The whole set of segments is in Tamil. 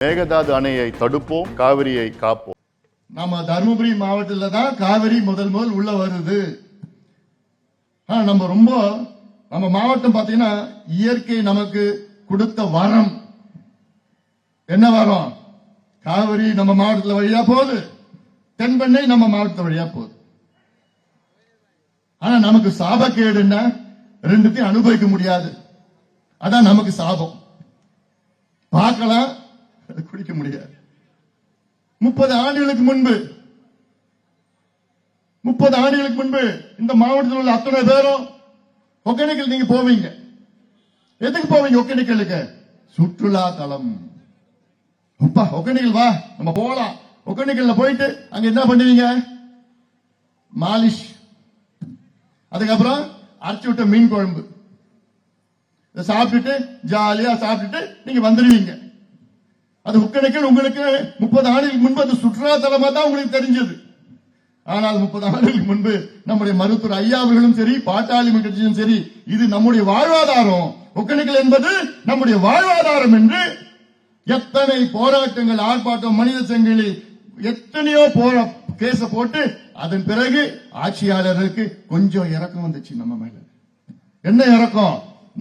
மேகதாது அணையை தடுப்போம், காவிரியை காப்போம். நம்ம தருமபுரி மாவட்டத்தில் தான் காவிரி முதல் உள்ள வருது. நம்ம மாவட்டம் பாத்தீங்கன்னா இயற்கை நமக்கு கொடுத்த வரம். என்ன வரம்? காவிரி நம்ம மாவட்டத்தில் வழியா போகுது, தென்பெண்ணை நம்ம மாவட்டத்தில் வழியா போகுது. ஆனா நமக்கு சாபக்கேடுன்னா ரெண்டுத்தையும் அனுபவிக்க முடியாது. அதான் நமக்கு சாபம். பார்க்கலாம், குடிக்க முடியாது. 30 ஆண்டுகளுக்கு முன்பு இந்த மாவட்டத்தில் உள்ள அத்தனை பேரும் ஒகேனக்கல் நீங்க போவீங்க. எதுக்கு போவீங்க ஒகேனக்கலுக்கு? சுற்றுலா தலம். ஒகேனக்கல் வா, நம்ம போலாம். ஒகேனக்கல்ல போயிட்டு அங்க என்ன பண்ணுவீங்க? மாலிஷ், அதுக்கப்புறம் அரைச்சு விட்ட மீன் குழம்பு சாப்பிட்டுட்டு ஜாலியா சாப்பிட்டுட்டு நீங்க வந்துடுவீங்க. அது ஒகேனக்கல் உங்களுக்கு 30 ஆண்டுகளுக்கு முன்பு அது சுற்றுலா தலமா தான் உங்களுக்கு தெரிஞ்சது. ஆனால் 30 ஆண்டுகளுக்கு முன்பு நம்முடைய மருத்துவர் ஐயாவர்களும் சரி, பாட்டாளி கட்சியும் சரி, இது நம்முடைய வாழ்வாதாரம், ஒகேனக்கல் என்பது நம்முடைய வாழ்வாதாரம் என்று எத்தனை போராட்டங்கள், ஆர்ப்பாட்டம், மனித சங்கிலி, எத்தனையோ கேச போட்டு அதன் பிறகு ஆட்சியாளருக்கு கொஞ்சம் இறக்கம் வந்துச்சு நம்ம மேல. என்ன இறக்கம்?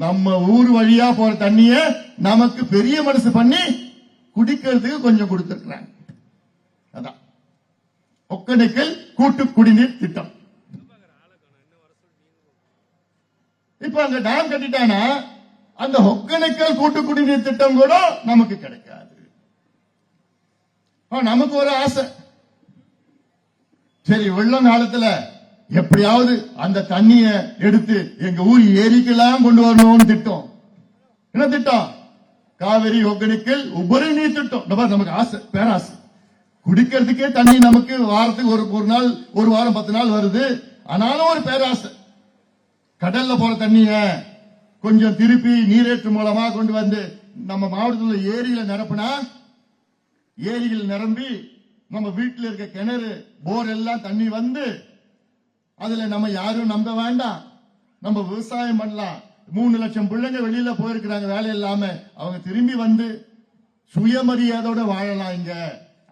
நம்ம ஊர் வழியா போற தண்ணிய நமக்கு பெரிய மனசு பண்ணி குடிக்கிறதுக்கு கொஞ்சம் கொடுத்திருக்கிறாங்க. அதான் ஒகேனக்கல் கூட்டு குடிநீர் திட்டம். இப்ப அங்க டேம் கட்டிட்டானா அந்த ஒகேனக்கல் கூட்டு குடிநீர் திட்டம் கூட நமக்கு கிடைக்காது. நமக்கு ஒரு ஆசை, சரி வெள்ளம் காலத்துல எப்படியாவது அந்த தண்ணிய எடுத்து எங்க ஊர் ஏரிக்கெல்லாம் கொண்டு வரணும்னு திட்டம். என்ன திட்டம்? காவிரி ஒகேனக்கல் உபரி நீர் திட்டம். நமக்கு ஆசை, பேராசை. குடிக்கிறதுக்கே தண்ணி நமக்கு வாரத்துக்கு ஒரு நாள், ஒரு வாரம் 10 நாள் வருது. ஆனாலும் ஒரு பேராசை. கடல்ல போற தண்ணிய கொஞ்சம் திருப்பி நீரேற்று மூலமா கொண்டு வந்து நம்ம மாவட்டத்தில் ஏரியில நிரப்புனா, ஏரிகள் நிரம்பி நம்ம வீட்டில் இருக்க கிணறு, போர் எல்லாம் தண்ணி வந்து அதுல நம்ம யாரும் நம்ப வேண்டாம், நம்ம விவசாயம் பண்ணலாம். 3 லட்சம் பிள்ளைங்க வெளியில போயிருக்கிறாங்க வேலை இல்லாம, அவங்க திரும்பி வந்து சுயமரியாதையோட வாழலாம் இங்க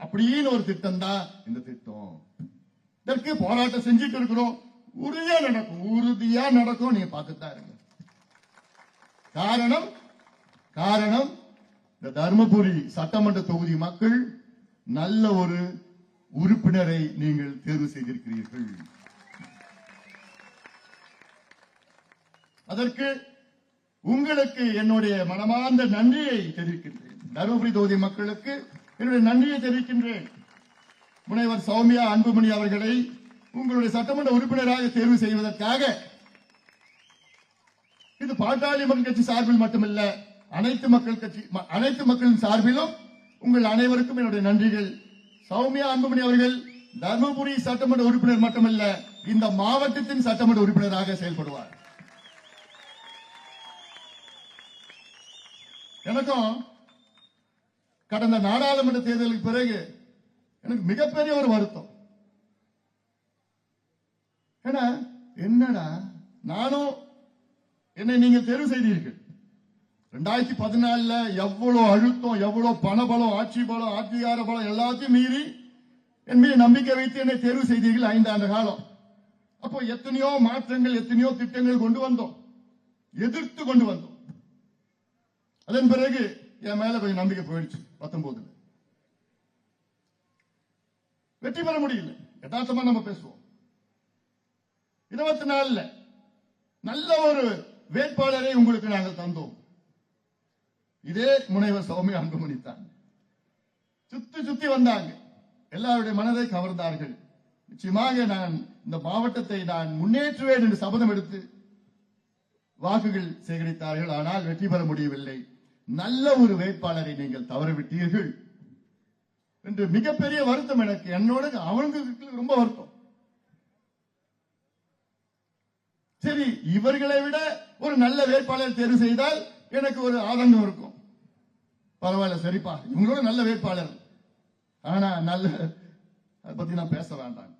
அப்படின்னு ஒரு திட்டம் தான் இந்த திட்டம். இதற்கு போராட்டம் செஞ்சுட்டு இருக்கிறோம். உறுதியா நடக்கும். நீங்க பார்த்துதான் இருங்க. காரணம் இந்த தருமபுரி சட்டமன்ற தொகுதி மக்கள் நல்ல ஒரு உறுப்பினரை நீங்கள் தேர்வு செய்திருக்கிறீர்கள். அதற்கு உங்களுக்கு என்னுடைய மனமார்ந்த நன்றியை தெரிவிக்கின்றேன். தருமபுரி தொகுதி மக்களுக்கு என்னுடைய நன்றியை தெரிவிக்கின்றேன். முனைவர் சௌமியா அன்புமணி அவர்களை உங்களுடைய சட்டமன்ற உறுப்பினராக தேர்வு செய்வதற்காக இது பாட்டாளி மக்கள் கட்சி சார்பில் மட்டுமல்ல, அனைத்து மக்களின் சார்பிலும் உங்கள் அனைவருக்கும் என்னுடைய நன்றிகள். சௌமியா அன்புமணி அவர்கள் தருமபுரி சட்டமன்ற உறுப்பினர் மட்டுமல்ல, இந்த மாவட்டத்தின் சட்டமன்ற உறுப்பினராக செயல்படுவார். எனக்கும் கடந்த நாடாளுமன்ற தேர்தலுக்கு பிறகு எனக்கு மிகப்பெரிய ஒரு வருத்தம். என்னடா, நானும் என்னை நீங்கள் தேர்வு செய்தீர்கள். 2014 எவ்வளவு அழுத்தம், எவ்வளவு பணபலம், ஆட்சி பலம், அதிகார பலம் எல்லாத்தையும் மீறி என் மீது நம்பிக்கை வைத்து என்னை தேர்வு செய்தீர்கள் 5 ஆண்டு காலம். அப்போ எத்தனையோ மாற்றங்கள், எத்தனையோ திட்டங்கள் கொண்டு வந்தோம், எதிர்த்து கொண்டு வந்தோம். அதன் பிறகு என் மேல கொஞ்சம் நம்பிக்கை போயிடுச்சு. 19 வெற்றி பெற முடியல. யதார்த்தமா நம்ம பேசுவோம். 24 நல்ல ஒரு வேட்பாளரை உங்களுக்கு நாங்கள் தந்தோம். இதே முனைவர் சௌமியா அன்புமணி தான். சுத்தி வந்தாங்க, எல்லாருடைய மனதை கவர்ந்தார்கள். நிச்சயமாக நான் இந்த மாவட்டத்தை நான் முன்னேற்றுவேன் என்று சபதம் எடுத்து வாக்குகள் சேகரித்தார்கள். ஆனால் வெற்றி பெற முடியவில்லை. நல்ல ஒரு வேட்பாளரை நீங்கள் தவறவிட்டீர்கள் என்று மிகப்பெரிய வருத்தம் எனக்கு. என்னோட அவங்களுக்கு ரொம்ப வருத்தம். சரி, இவர்களை விட ஒரு நல்ல வேட்பாளர் தேர்வு செய்தால் எனக்கு ஒரு ஆதங்கம் இருக்கும். பரவாயில்ல, சரிப்பா, இவங்களோட நல்ல வேட்பாளர். ஆனா நல்ல அதை பத்தி நான் பேச வேண்டாம்.